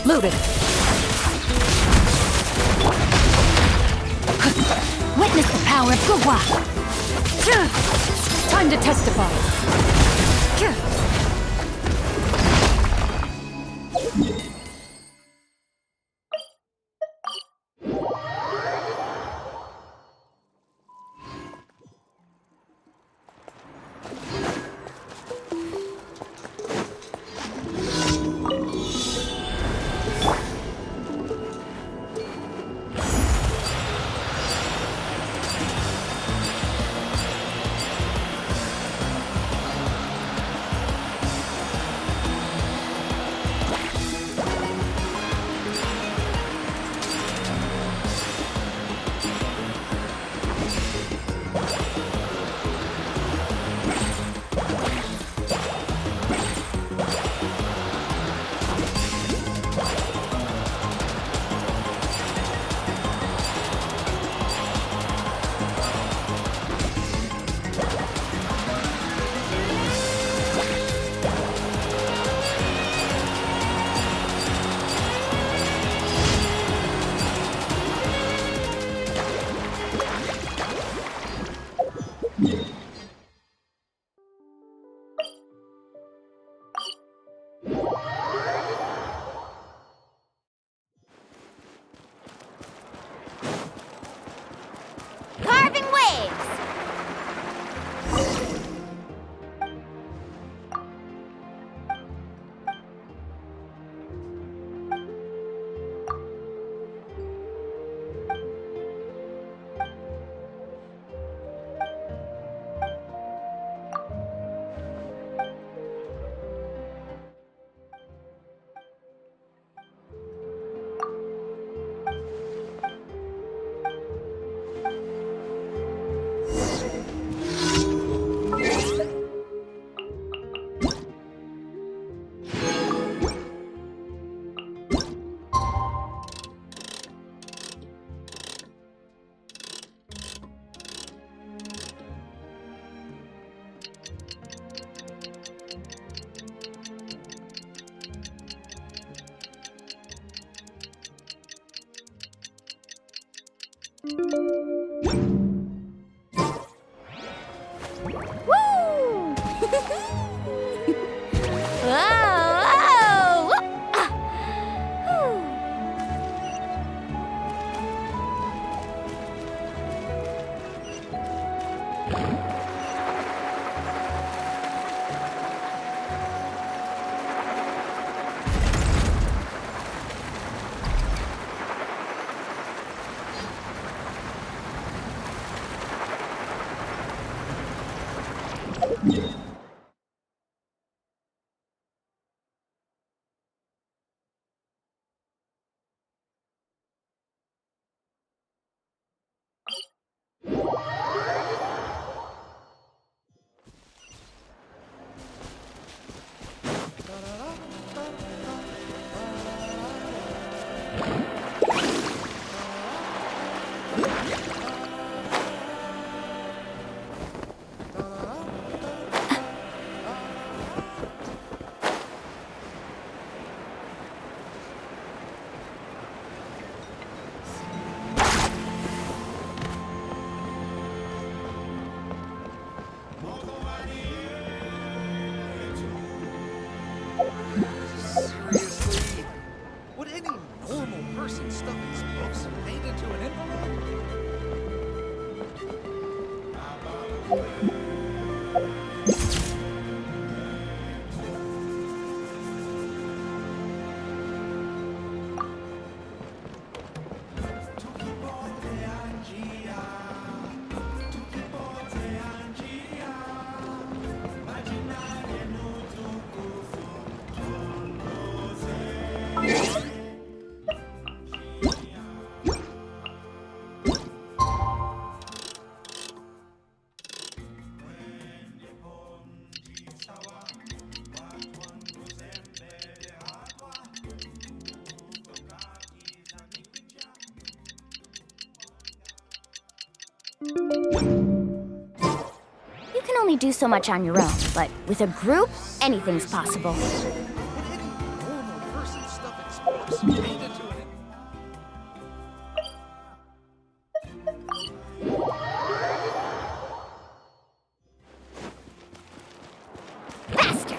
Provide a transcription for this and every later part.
Loaded. Witness the power of Gugwa. Time to testify. Carving waves! Woo! Whoa! Seriously? Would any normal person stuff his books and paint into an envelope? You can only do so much on your own, but with a group, anything's possible. Would any normal person stuff his books and paint into an envelope? Faster!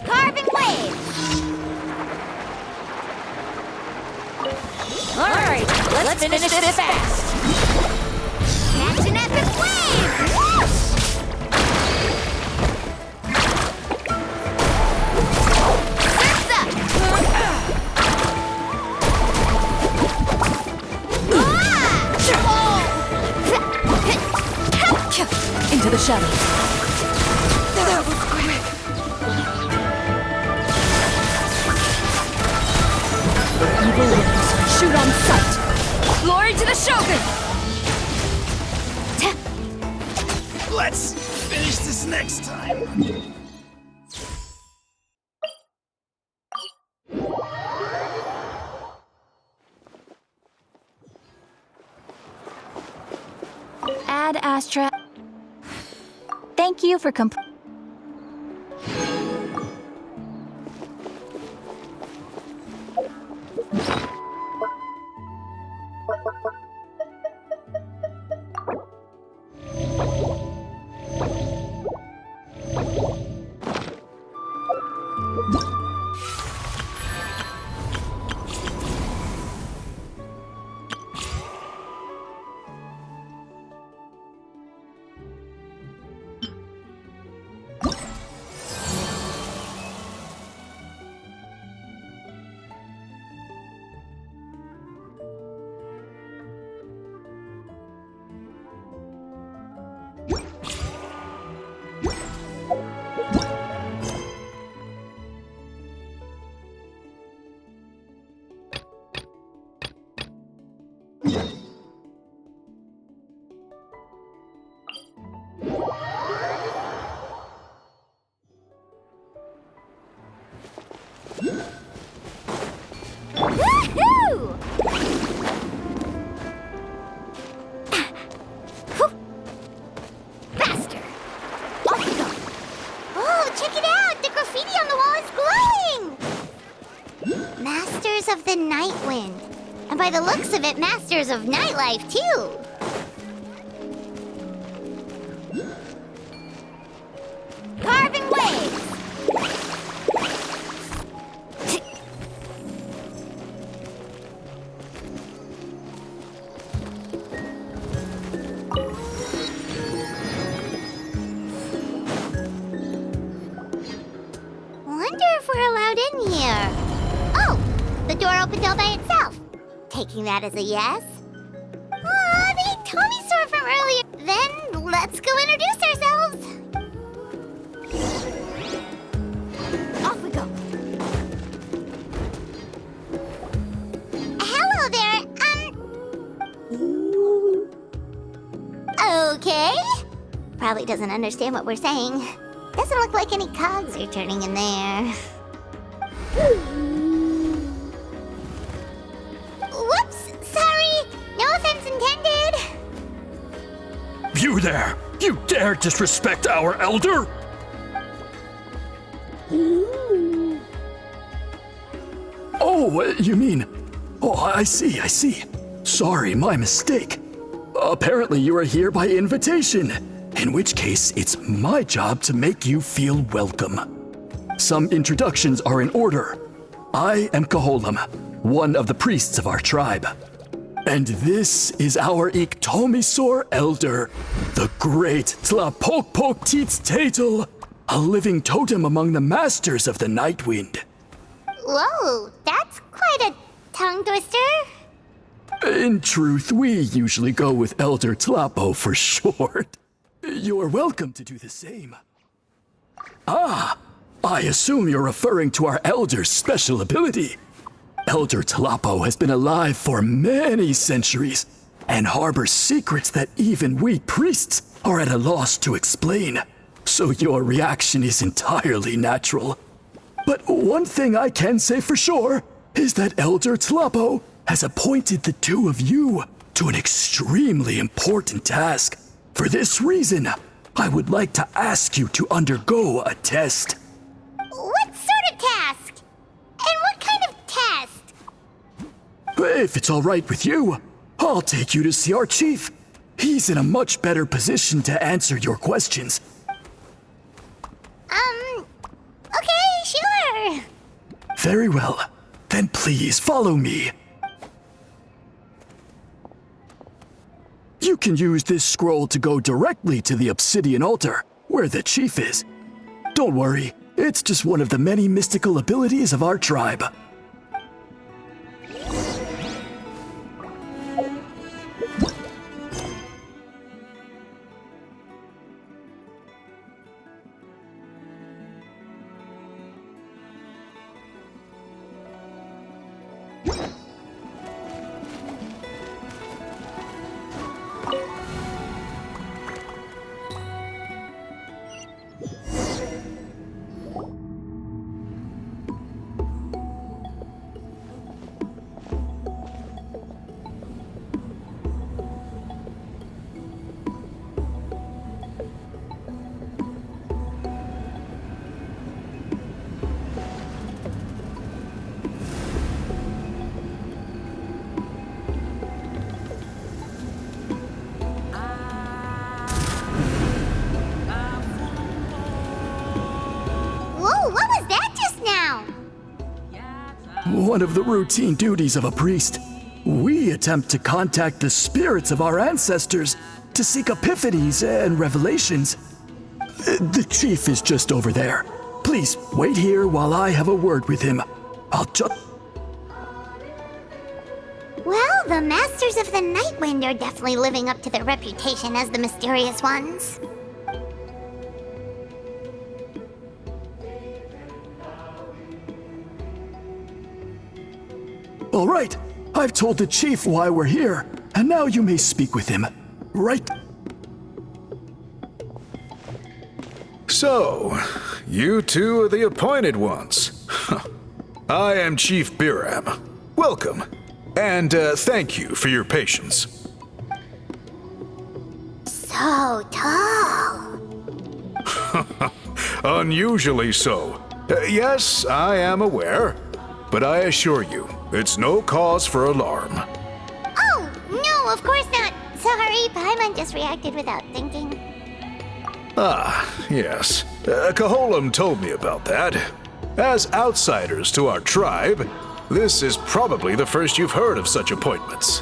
Carving waves! Alright, let's finish this fast. Catch an epic wave! Whoosh! Surf's up! Into the shadows. That was quick! Evil wings, shoot on sight. Glory to the Shogun! Let's finish this next time. Ad Astra. Thank you for Woohoo! Faster! Off we go! Oh, check it out! The graffiti on the wall is glowing! Masters of the Night Wind. And by the looks of it, masters of nightlife, too! Carving waves! Wonder if we're allowed in here. Oh, the door opened all by itself. Taking that as a yes. Aw, the Tommy store from earlier. Then let's go introduce ourselves. Off we go. Hello there. Okay. Probably doesn't understand what we're saying. Doesn't look like any cogs are turning in there. Whoops! Sorry! No offense intended! You there! You dare disrespect our elder? Oh, you mean... Oh, I see. Sorry, my mistake. Apparently you are here by invitation. In which case, it's my job to make you feel welcome. Some introductions are in order. I am Kaholam, one of the priests of our tribe. And this is our Iktomisor elder, the great Tlapokpok-Teets-Tatel, a living totem among the masters of the Night Wind. Whoa, that's quite a tongue twister. In truth, we usually go with Elder Tlapo for short. You're welcome to do the same. Ah, I assume you're referring to our elder's special ability. Elder Tlapo has been alive for many centuries and harbors secrets that even we priests are at a loss to explain. So your reaction is entirely natural. But one thing I can say for sure is that Elder Tlapo has appointed the two of you to an extremely important task. For this reason, I would like to ask you to undergo a test. What sort of task? And what kind of test? If it's all right with you, I'll take you to see our chief. He's in a much better position to answer your questions. Okay, sure. Very well. Then please follow me. You can use this scroll to go directly to the obsidian altar, where the chief is. Don't worry, it's just one of the many mystical abilities of our tribe. One of the routine duties of a priest. We attempt to contact the spirits of our ancestors to seek epiphanies and revelations. The chief is just over there. Please wait here while I have a word with him. I'll just... Well, the Masters of the Nightwind are definitely living up to their reputation as the mysterious ones. All right, I've told the chief why we're here, and now you may speak with him. Right? So, you two are the appointed ones. I am Chief Biram. Welcome, and thank you for your patience. So tall. Unusually so. Yes, I am aware, but I assure you, it's no cause for alarm. Oh, no, of course not. Sorry, Paimon just reacted without thinking. Ah, yes. Kaholam told me about that. As outsiders to our tribe, this is probably the first you've heard of such appointments.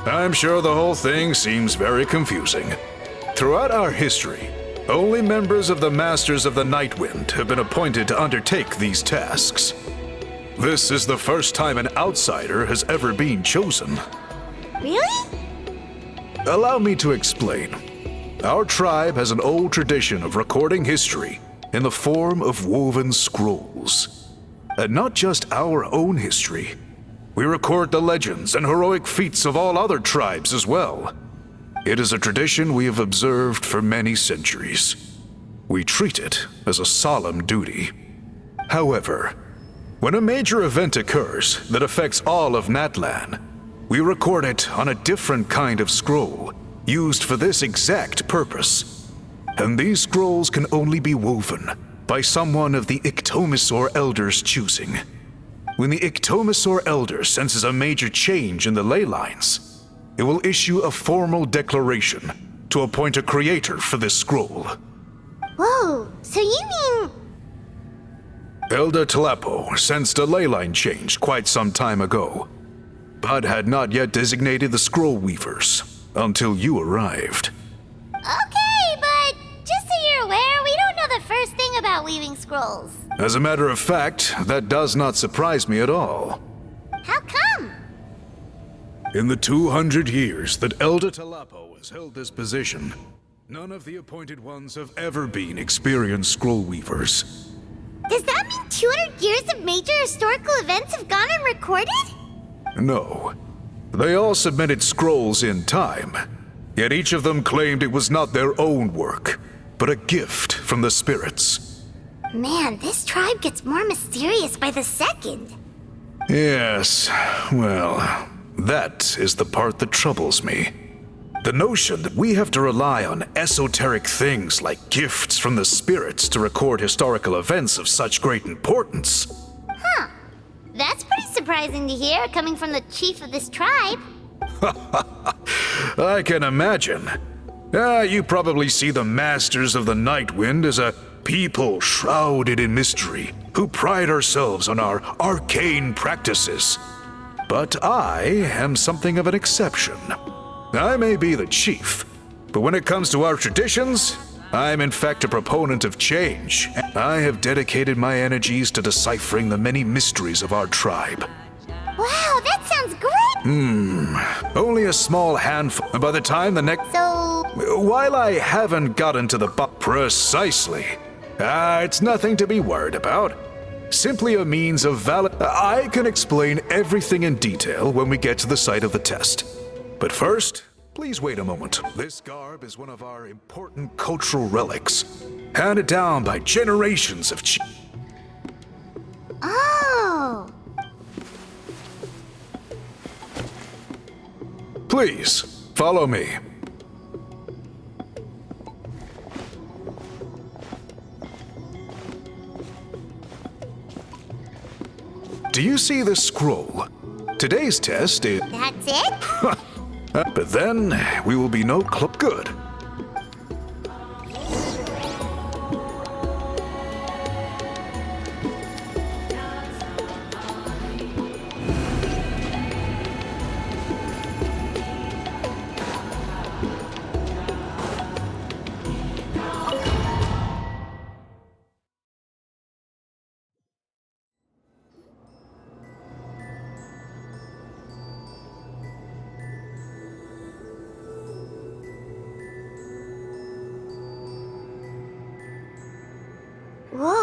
I'm sure the whole thing seems very confusing. Throughout our history, only members of the Masters of the Nightwind have been appointed to undertake these tasks. This is the first time an outsider has ever been chosen. Really? Allow me to explain. Our tribe has an old tradition of recording history in the form of woven scrolls. And not just our own history. We record the legends and heroic feats of all other tribes as well. It is a tradition we have observed for many centuries. We treat it as a solemn duty. However, when a major event occurs that affects all of Natlan, we record it on a different kind of scroll, used for this exact purpose. And these scrolls can only be woven by someone of the Iktomisor Elder's choosing. When the Iktomisor Elder senses a major change in the ley lines, it will issue a formal declaration to appoint a creator for this scroll. Whoa, so you mean... Elder Tlapo sensed a ley line change quite some time ago, but had not yet designated the scroll weavers until you arrived. Okay, but just so you're aware, we don't know the first thing about weaving scrolls. As a matter of fact, that does not surprise me at all. How come? In the 200 years that Elder Tlapo has held this position, none of the appointed ones have ever been experienced scroll weavers. Does that mean 200 years of major historical events have gone unrecorded? No. They all submitted scrolls in time, yet each of them claimed it was not their own work, but a gift from the spirits. Man, this tribe gets more mysterious by the second. Yes, well, that is the part that troubles me. The notion that we have to rely on esoteric things like gifts from the spirits to record historical events of such great importance. Huh. That's pretty surprising to hear, coming from the chief of this tribe. I can imagine. You probably see the Masters of the Nightwind as a people shrouded in mystery, who pride ourselves on our arcane practices. But I am something of an exception. I may be the chief, but when it comes to our traditions, I'm in fact a proponent of change. I have dedicated my energies to deciphering the many mysteries of our tribe. Wow, that sounds great! Only a small handful, and by the time the next... So, While I haven't gotten to the precisely, it's nothing to be worried about. Simply a means of I can explain everything in detail when we get to the site of the test. But first, please wait a moment. This garb is one of our important cultural relics, handed down by generations of oh. Please, follow me. Do you see this scroll? Today's test is... That's it? But then, we will be no good.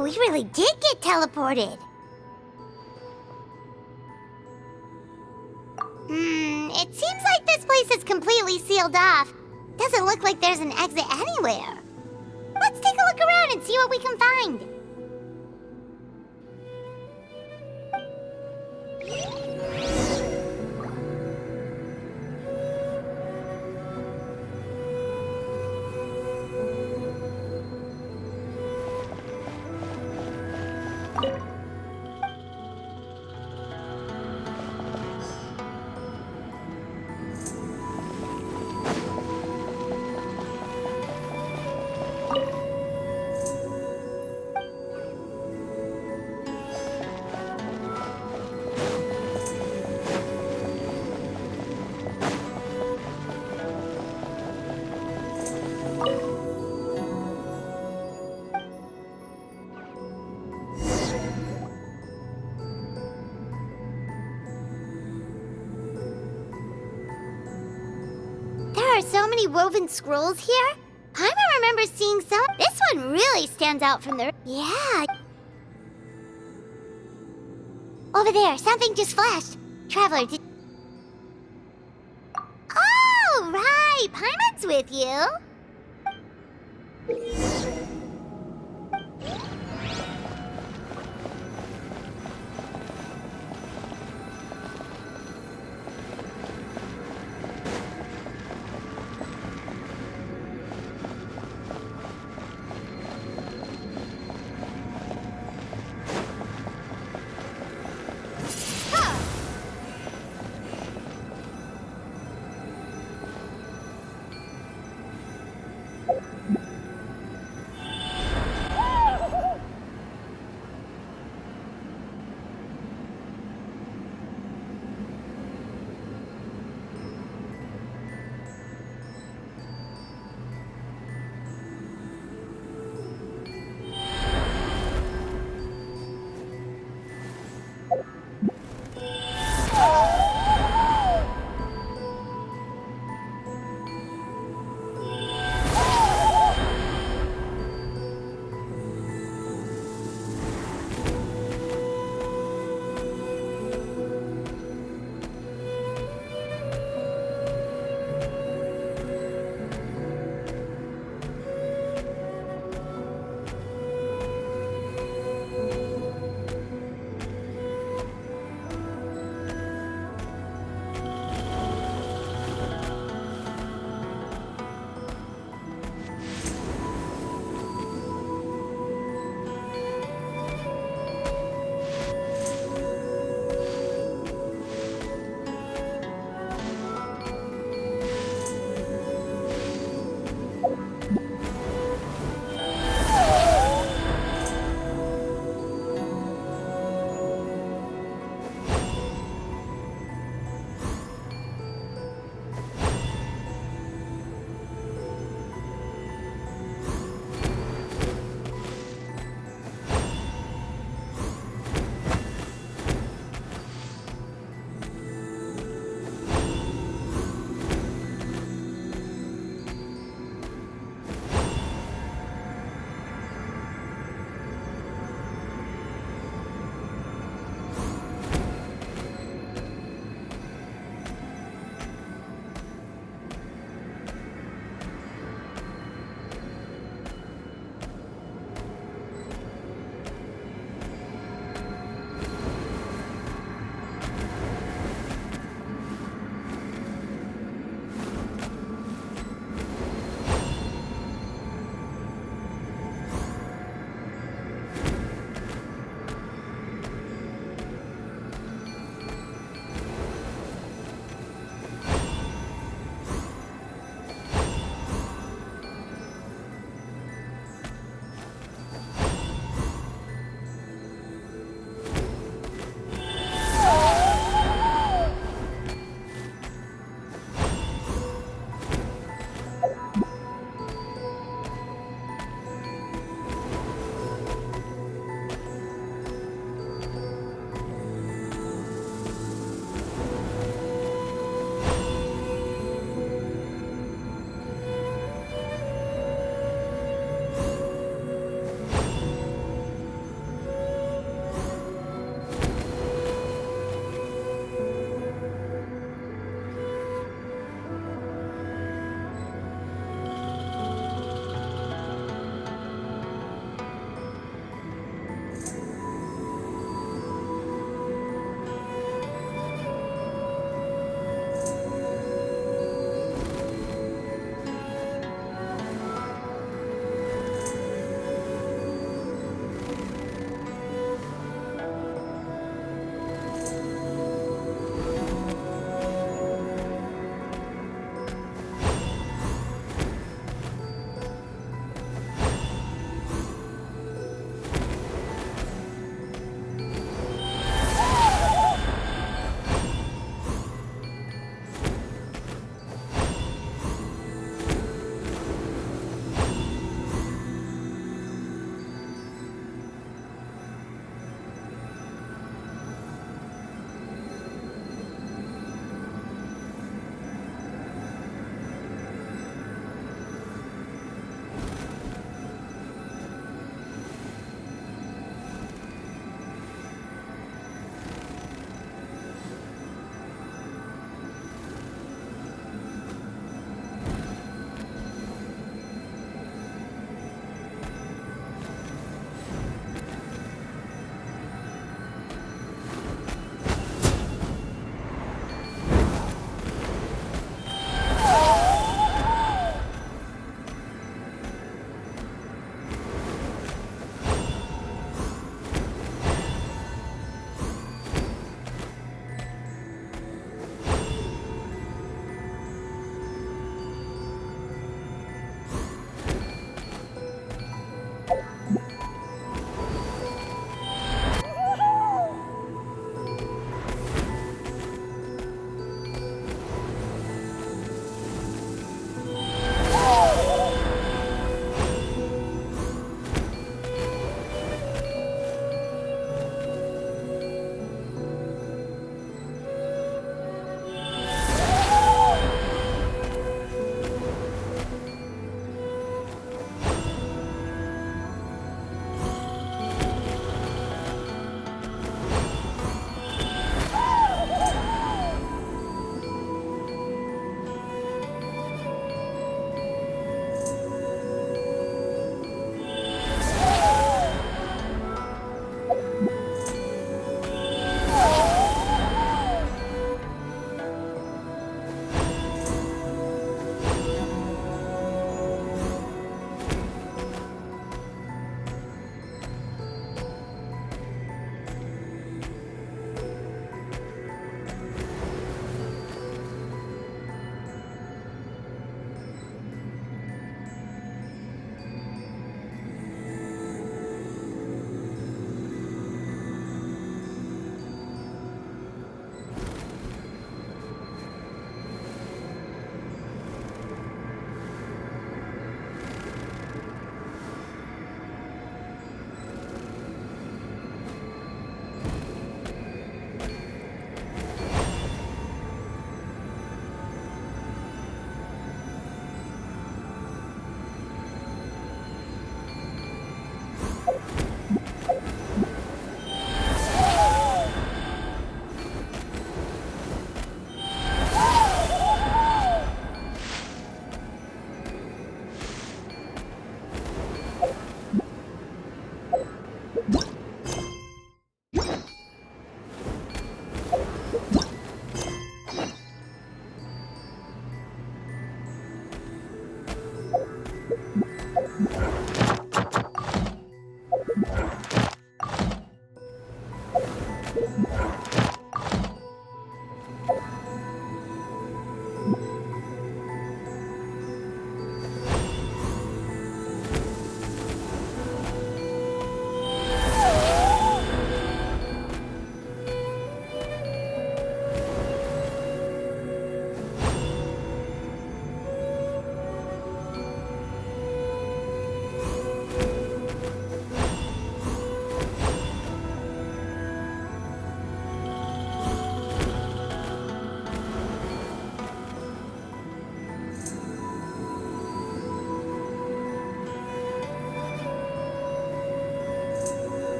Wow, we really did get teleported. It seems like this place is completely sealed off. Doesn't look like there's an exit anywhere. Let's take a look around and see what we can find. There are so many woven scrolls here. Paimon remembers seeing some. This one really stands out from the... Yeah. Over there, something just flashed. Traveler, did... Oh, right. Paimon's with you.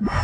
Whew!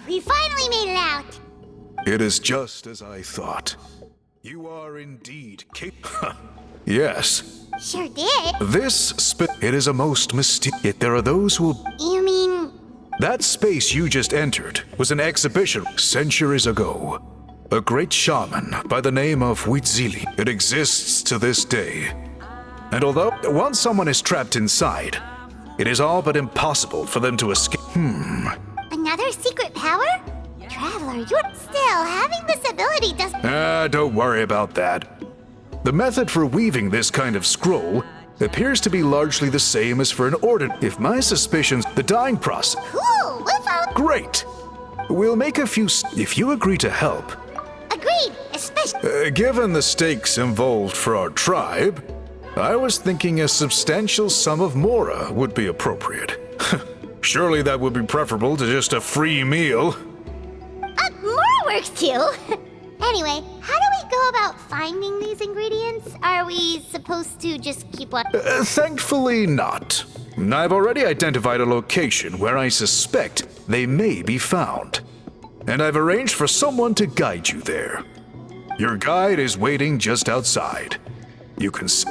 We finally made it out! It is just as I thought. You are indeed capable. Yes. Sure did. It is a most mysterious. Yet there are those who will. You mean... That space you just entered was an exhibition centuries ago. A great shaman by the name of Huitzili. It exists to this day. And although once someone is trapped inside, it is all but impossible for them to escape. Another secret power? Traveler, you're still having this ability doesn't... Don't worry about that. The method for weaving this kind of scroll appears to be largely the same as for an ordinary. If my suspicions, the dyeing process. Cool! We'll follow... Great! We'll make a few. If you agree to help. Agreed! Especially... Given the stakes involved for our tribe, I was thinking a substantial sum of mora would be appropriate. Surely that would be preferable to just a free meal. More works too! Anyway, how do we go about finding these ingredients? Are we supposed to just keep what... Thankfully not. I've already identified a location where I suspect they may be found. And I've arranged for someone to guide you there. Your guide is waiting just outside. You can see.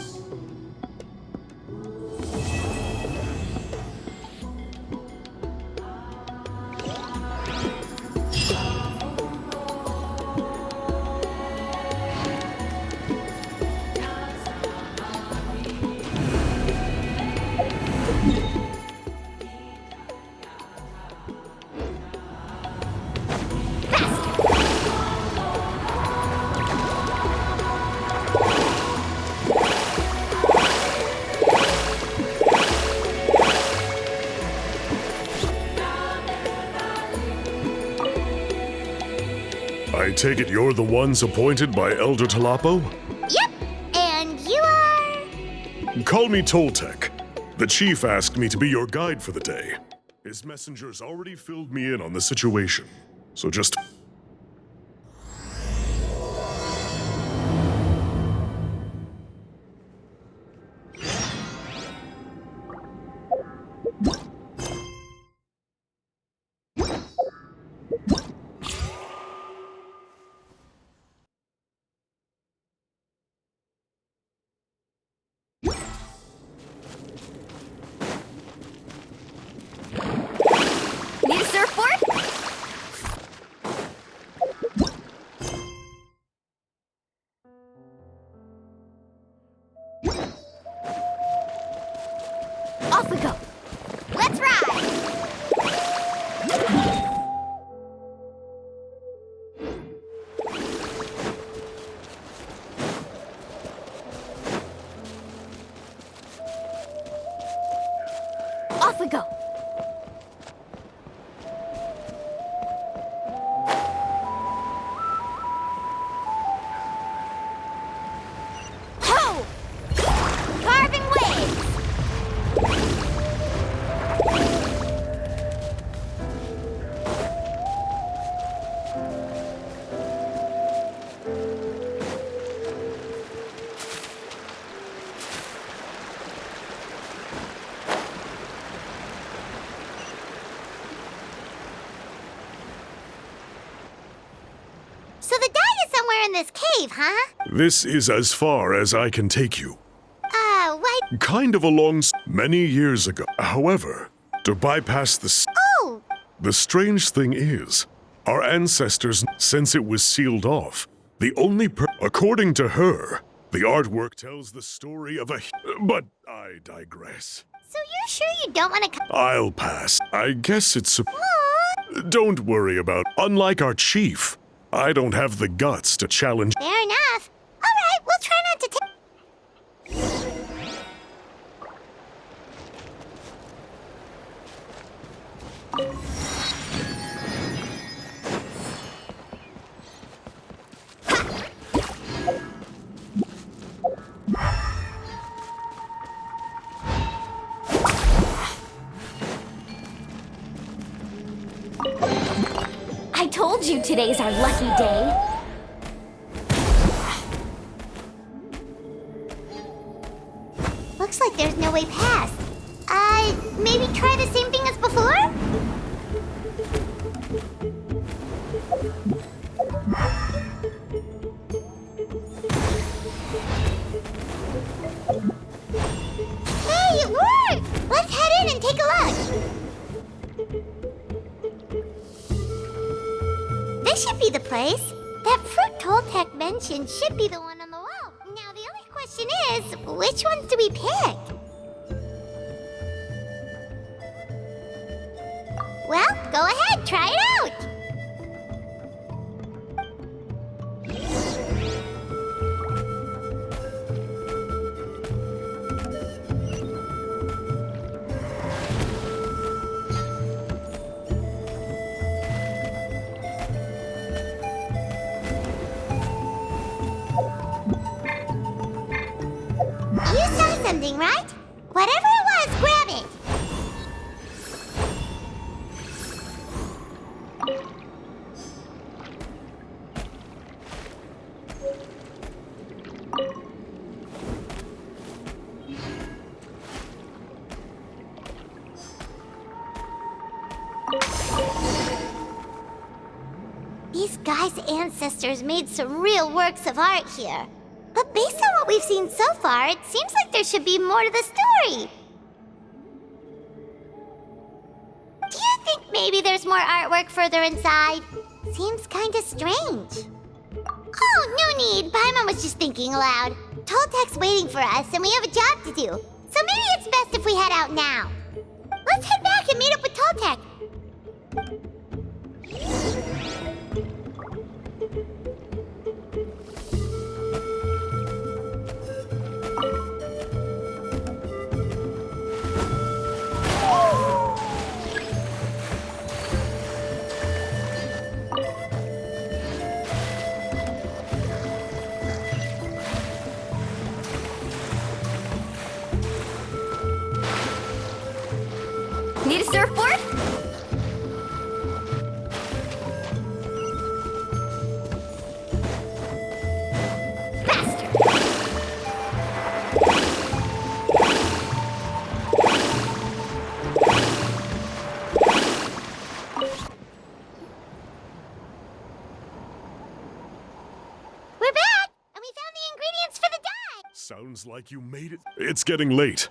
I take it you're the ones appointed by Elder Talapo? Yep! And you are... Call me Toltec. The chief asked me to be your guide for the day. His messengers already filled me in on the situation, so just... Need a surfboard? Off we go. Let's ride! Off we go. Ho! Carving waves! So the dye is somewhere in this cave, huh? This is as far as I can take you. What? Kind of many years ago. However, to bypass Oh! the strange thing is, our ancestors, since it was sealed off, according to her, the artwork tells the story of but I digress. So you're sure you don't want to come? I'll pass. I guess it's a... Aw, Don't worry about... Unlike our chief, I don't have the guts to challenge... fair enough. All right, we'll try not to take... I told you today's our lucky day. Looks like there's no way past. Maybe try the same thing as before? Hey, it worked! Let's head in and take a look. This should be the place. That fruit Toltec mentioned should be the one on the wall. Now the only question is, which ones do we pick? Well, go ahead, try it out! You saw something, right? Whatever it was, grab it! These guys' ancestors made some real works of art here. But based on what we've seen so far, it seems like there should be more to the story. Do you think maybe there's more artwork further inside? Seems kinda strange. Oh, no need. Paimon was just thinking aloud. Toltec's waiting for us, and we have a job to do. So maybe it's best if we head out now. Let's head back and meet up with Toltec. Need a surfboard? Faster! We're back, and we found the ingredients for the dye. Sounds like you made it. It's getting late.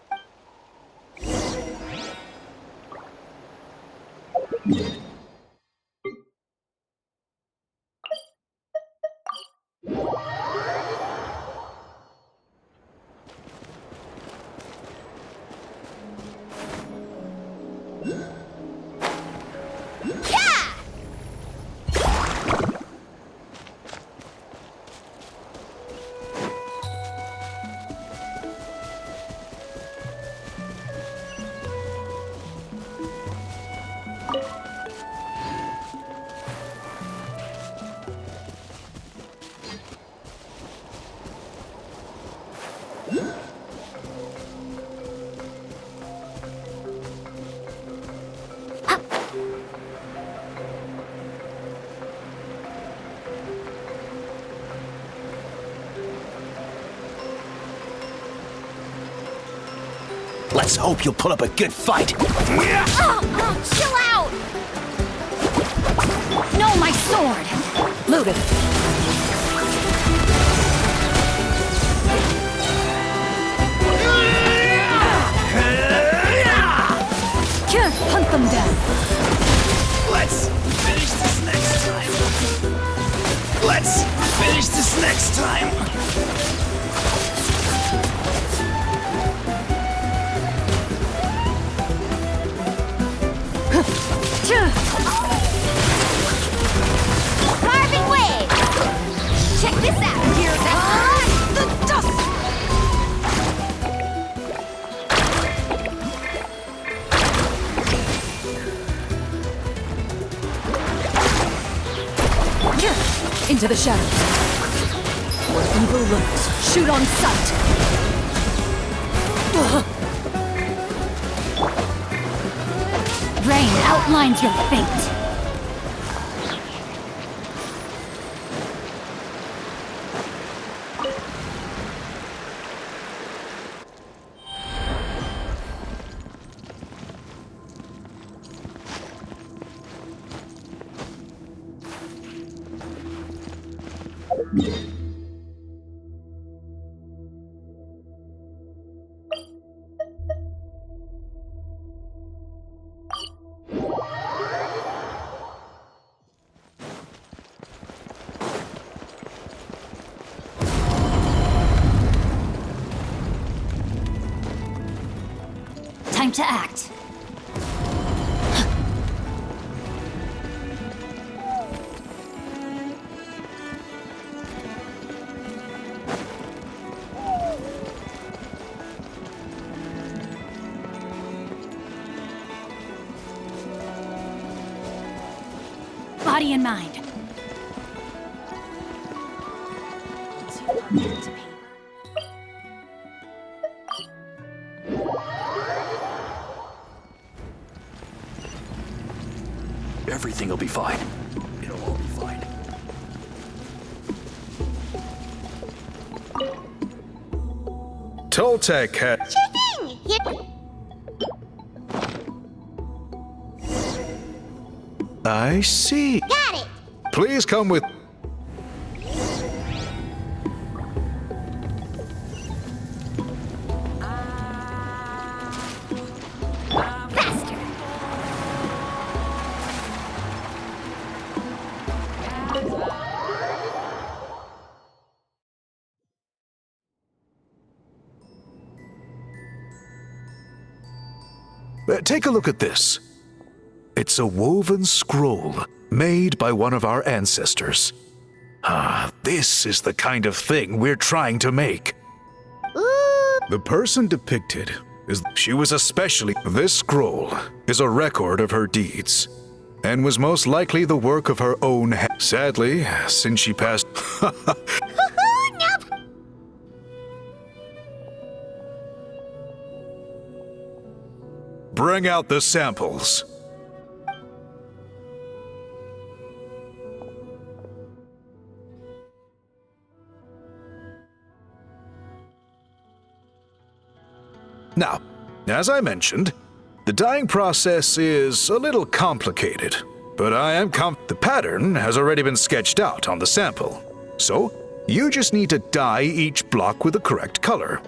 Let's hope you'll put up a good fight. Oh, chill out! No, my sword! Looted. Hunt them down. Let's finish this next time. Let's finish this next time. Into the shadows. Where evil lurks, shoot on sight. Rain outlines your fate. Time to act. Body and mind. Everything will be fine. It'll all be fine. Toltec had... Sure thing! Here. I see. Got it! Please come with... Faster! Take a look at this. It's a woven scroll made by one of our ancestors. This is the kind of thing we're trying to make. Ooh, The person depicted is... She was especially... This scroll is a record of her deeds, and was most likely the work of her own Sadly, since she passed... nope! Bring out the samples. Now, as I mentioned, the dyeing process is a little complicated, but I am the pattern has already been sketched out on the sample. So, you just need to dye each block with the correct color.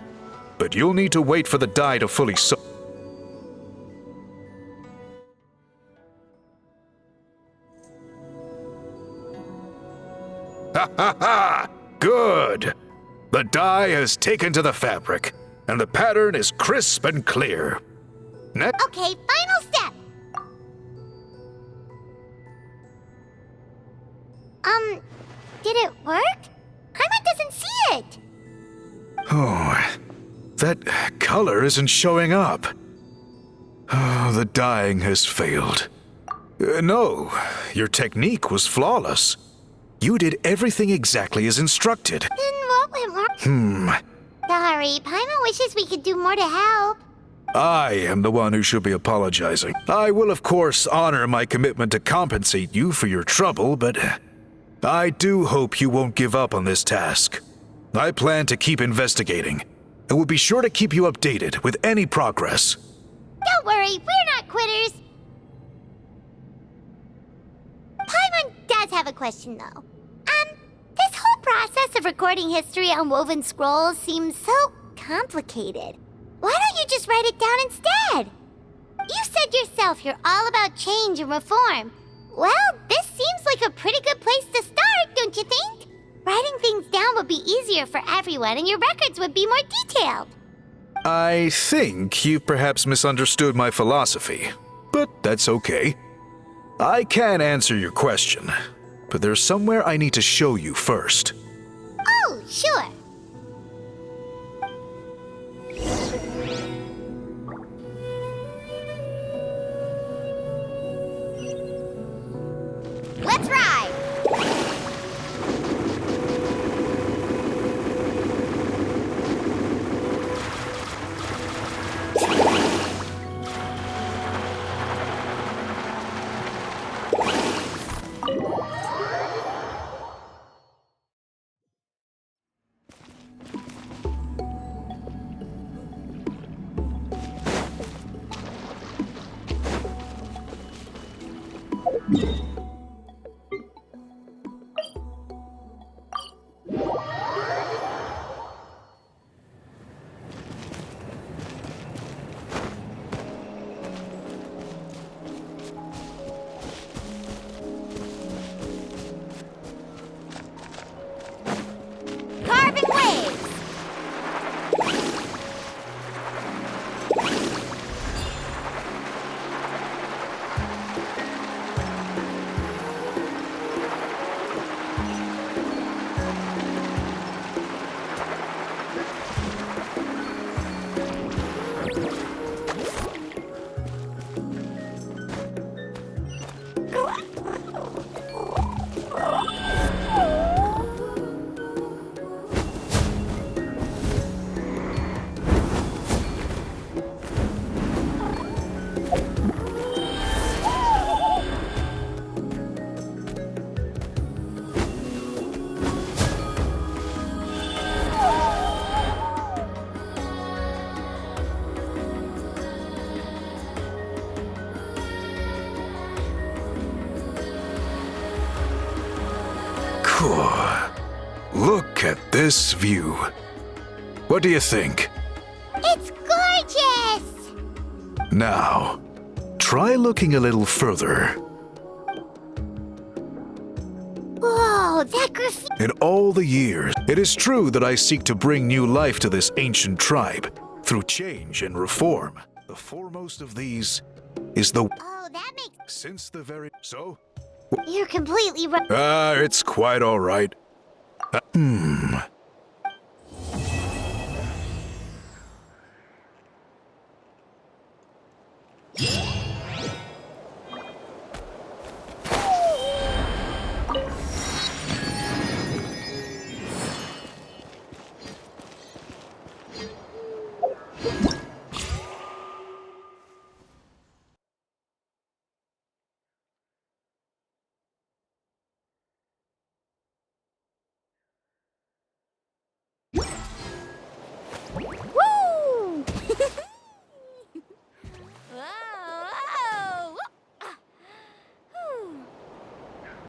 But you'll need to wait for the dye to fully soak. Ha ha ha! Good! The dye has taken to the fabric, and the pattern is crisp and clear. Next. Okay, final step! Did it work? Paimon doesn't see it! Oh, that color isn't showing up. Oh, the dyeing has failed. No, your technique was flawless. You did everything exactly as instructed. Then what went wrong? Sorry, Paimon wishes we could do more to help. I am the one who should be apologizing. I will, of course, honor my commitment to compensate you for your trouble, but I do hope you won't give up on this task. I plan to keep investigating, and will be sure to keep you updated with any progress. Don't worry, we're not quitters. Paimon does have a question, though. This whole process of recording history on woven scrolls seems so complicated. Why don't you just write it down instead? You said yourself you're all about change and reform. Well, this seems like a pretty good place to start, don't you think? Writing things down would be easier for everyone, and your records would be more detailed. I think you've perhaps misunderstood my philosophy, but that's okay. I can answer your question, but there's somewhere I need to show you first. Oh, sure. Let's ride! Carving waves! Look at this view. What do you think? It's gorgeous! Now, try looking a little further. Whoa, that graffiti! In all the years, it is true that I seek to bring new life to this ancient tribe through change and reform. The foremost of these is the... Oh, that makes... Since the very... So? You're completely right. It's quite all right.